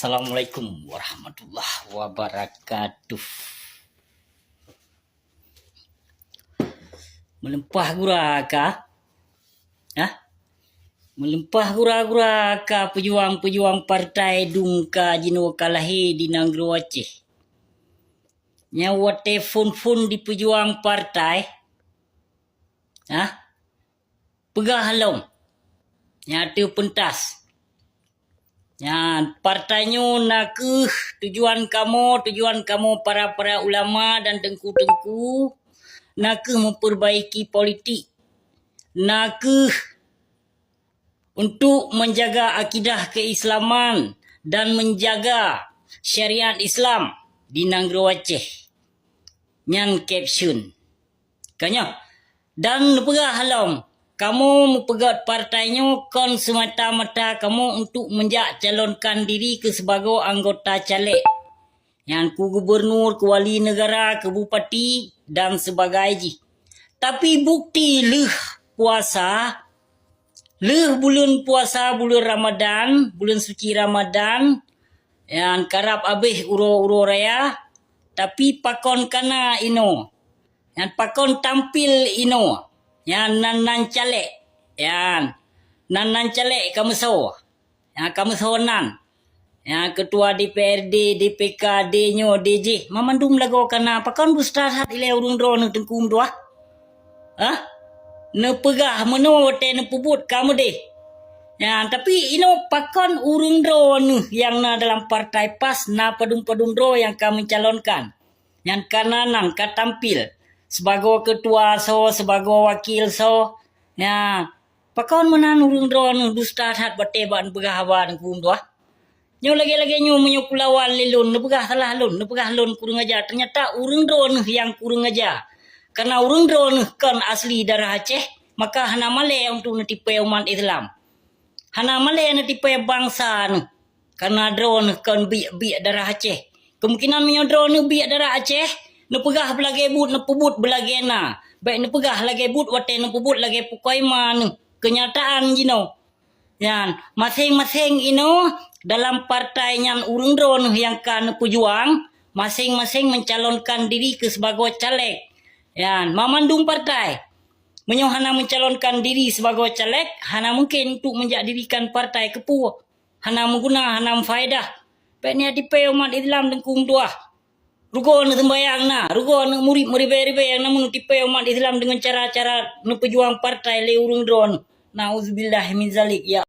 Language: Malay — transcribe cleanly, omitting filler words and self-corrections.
Assalamualaikum warahmatullahi wabarakatuh. Melempah guraka, melempah gura-guraka pejuang-pejuang partai dungka jino kalahi di Nanggro Aceh. Nyawa telefon di pejuang partai, pegah halong, nyatu pentas. Partainya nak tujuan kamu para ulama dan tengku-tengku nak memperbaiki politik, nak untuk menjaga akidah keislaman dan menjaga syariat Islam di Nanggro Aceh. Nyan caption. Kanya dan pegah halong kamu mempegat partainya kon semata-mata kamu untuk menjak calonkan diri ke sebagai anggota caleg. Yang ku gubernur, ku wali negara, ke bupati dan sebagainya. Tapi bukti puasa, bulan puasa, bulan Ramadan, bulan suci Ramadan, yang karab abih uro-uro raya, tapi pakon kana ino. Yang pakon tampil ino. Yang nan caleg, yang nan caleg kamu so, yang kamu so nan, yang ketua DPRD, DPK, D-nyo, DJ, mamandum lagu kana pakon bustat ile urung drone tengkum doa, nepegah meno te nepubut kamu deh, ya tapi ino pakon urung drone yang na dalam partai PAS na padum dro yang kami calonkan, yang kananan katampil. Sebagai ketua so, sebagai wakil so, ya, pakon menan urung drone dusta hat bateban begahawan kum doa. Nyo lagi-lagi nyo menyokulawan lelun, nepegah salah lun, nepegah lun kurang aja. Ternyata urung drone yang kurang aja. Karena urung drone kan asli darah Aceh, maka hana male untuk netipai umat Islam. Hana male netipai bangsa nu. Karena drone kan biak darah Aceh. Kemungkinan menyo drone biak darah Aceh. Nepegah belagi but, nepebut belagi na. Baik nepegah lagi but, wate nepebut lagi pukoi man. Kenyataan jino. Yan, masing-masing ino dalam partai yang urung drone yang kan pejuang, masing-masing mencalonkan diri ke sebagai caleg. Yan, mamandung partai. Menyohana mencalonkan diri sebagai caleg, hana mungkin untuk menjadikan partai kepu. Hana mengguna, hana faedah. Baik ni adipai umat Islam dengkung doa. Rugo na sembayang na, rugo na murid yang namun tipe umat Islam dengan cara-cara pejuang partai le urung drone. Nauzubillah min zalik ya